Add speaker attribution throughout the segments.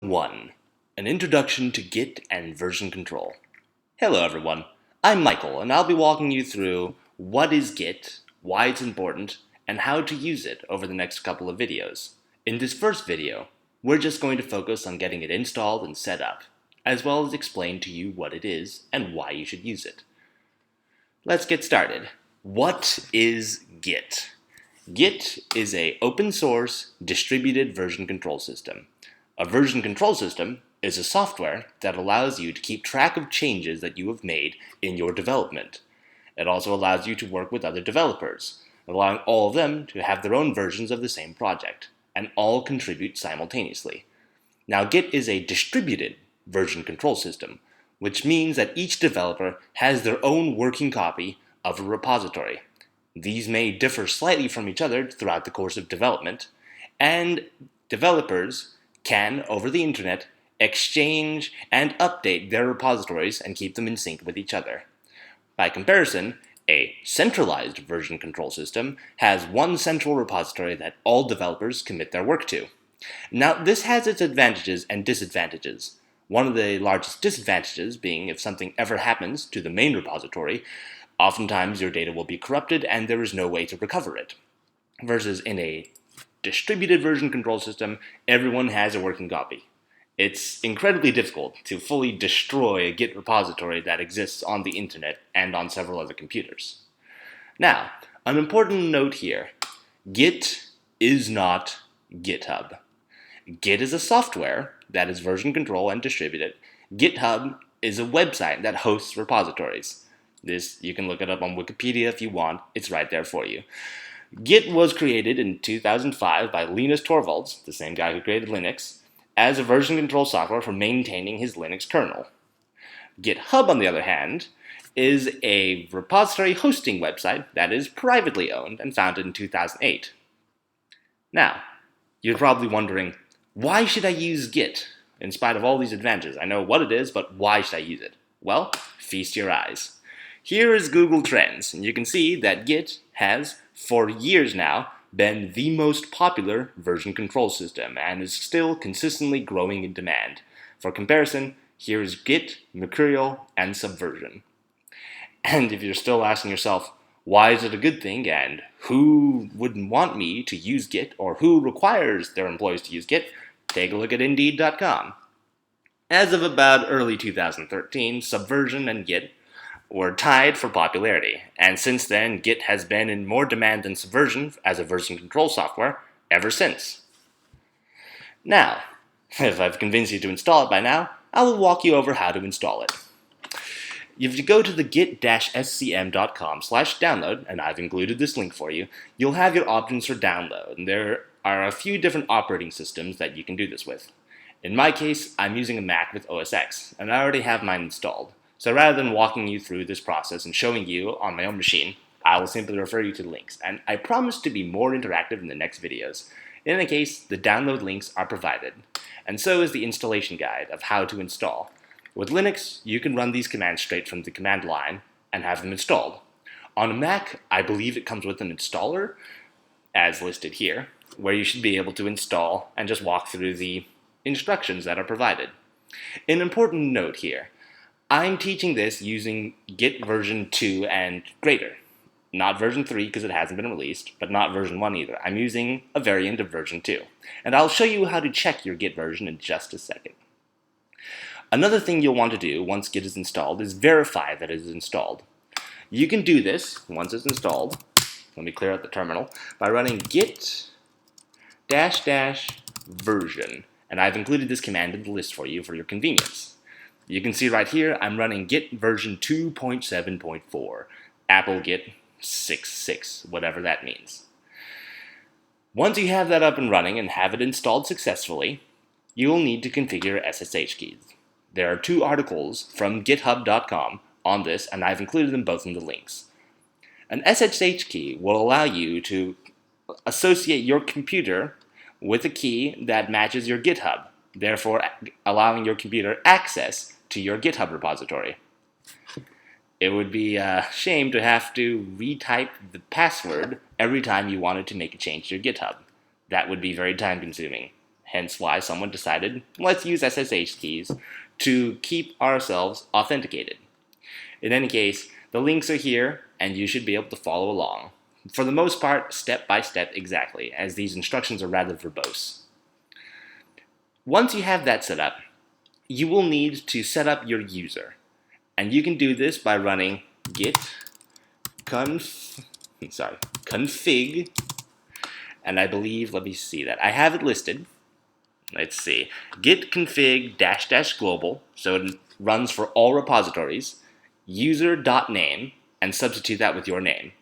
Speaker 1: 1. An Introduction to Git and Version Control. Hello everyone, I'm Michael and I'll be walking you through what is Git, why it's important, and how to use it over the next couple of videos. In this first video, we're just going to focus on getting it installed and set up, as well as explain to you what it is and why you should use it. Let's get started. What is Git? Git is an open source distributed version control system. A version control system is a software that allows you to keep track of changes that you have made in your development. It also allows you to work with other developers, allowing all of them to have their own versions of the same project, and all contribute simultaneously. Now, Git is a distributed version control system, which means that each developer has their own working copy of a repository. These may differ slightly from each other throughout the course of development, and developers can, over the internet, exchange and update their repositories and keep them in sync with each other. By comparison, a centralized version control system has one central repository that all developers commit their work to. Now, this has its advantages and disadvantages. One of the largest disadvantages being if something ever happens to the main repository, oftentimes your data will be corrupted and there is no way to recover it. Versus in a distributed version control system, everyone has a working copy. It's incredibly difficult to fully destroy a Git repository that exists on the internet and on several other computers. Now, an important note here. Git is not GitHub. Git is a software that is version control and distributed. GitHub is a website that hosts repositories. This, you can look it up on Wikipedia if you want. It's right there for you. Git was created in 2005 by Linus Torvalds, the same guy who created Linux, as a version control software for maintaining his Linux kernel. GitHub, on the other hand, is a repository hosting website that is privately owned and founded in 2008. Now, you're probably wondering, why should I use Git? In spite of all these advantages, I know what it is, but why should I use it? Well, feast your eyes. Here is Google Trends, and you can see that Git has, for years now, been the most popular version control system and is still consistently growing in demand. For comparison, here is Git, Mercurial, and Subversion. And if you're still asking yourself, why is it a good thing and who wouldn't want me to use Git or who requires their employees to use Git, take a look at Indeed.com. As of about early 2013, Subversion and Git were tied for popularity, and since then, Git has been in more demand than Subversion as a version control software ever since. Now, if I've convinced you to install it by now, I will walk you over how to install it. If you go to the git-scm.com/download, and I've included this link for you, you'll have your options for download, and there are a few different operating systems that you can do this with. In my case, I'm using a Mac with OS X, and I already have mine installed. So rather than walking you through this process and showing you on my own machine, I will simply refer you to the links, and I promise to be more interactive in the next videos. In any case, the download links are provided, and so is the installation guide of how to install. With Linux, you can run these commands straight from the command line and have them installed. On a Mac, I believe it comes with an installer, as listed here, where you should be able to install and just walk through the instructions that are provided. An important note here. I'm teaching this using Git version 2 and greater. Not version 3 because it hasn't been released, but not version 1 either. I'm using a variant of version 2. And I'll show you how to check your Git version in just a second. Another thing you'll want to do once Git is installed is verify that it is installed. You can do this once it's installed. Let me clear out the terminal by running git --version. And I've included this command in the list for you for your convenience. You can see right here, I'm running Git version 2.7.4, Apple Git 6.6, whatever that means. Once you have that up and running and have it installed successfully, you will need to configure SSH keys. There are 2 articles from github.com on this, and I've included them both in the links. An SSH key will allow you to associate your computer with a key that matches your GitHub, therefore allowing your computer access to your GitHub repository. It would be a shame to have to retype the password every time you wanted to make a change to your GitHub. That would be very time consuming. hence why someone decided, let's use SSH keys to keep ourselves authenticated. In any case, the links are here, and you should be able to follow along. For the most part, step by step exactly, as these instructions are rather verbose. Once you have that set up, you will need to set up your user. And you can do this by running git config, and I believe, let me see that. I have it listed. Let's see, git config -- global, so it runs for all repositories, user.name, and substitute that with your name.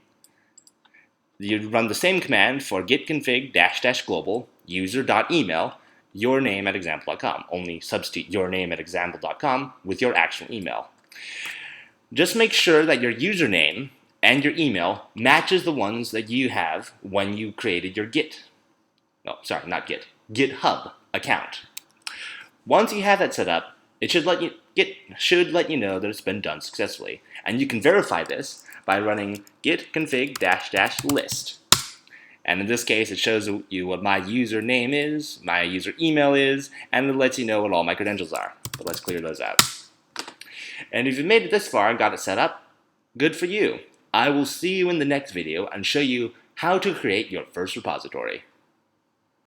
Speaker 1: You run the same command for git config -- global, user.email, your name at example.com, only substitute your name at example.com with your actual email. Just make sure that your username and your email matches the ones that you have when you created your GitHub account. Once you have that set up, it should let you know that it's been done successfully, and you can verify this by running git config -- list. And in this case, it shows you what my username is, my user email is, and it lets you know what all my credentials are. But let's clear those out. And if you've made it this far and got it set up, good for you. I will see you in the next video and show you how to create your first repository.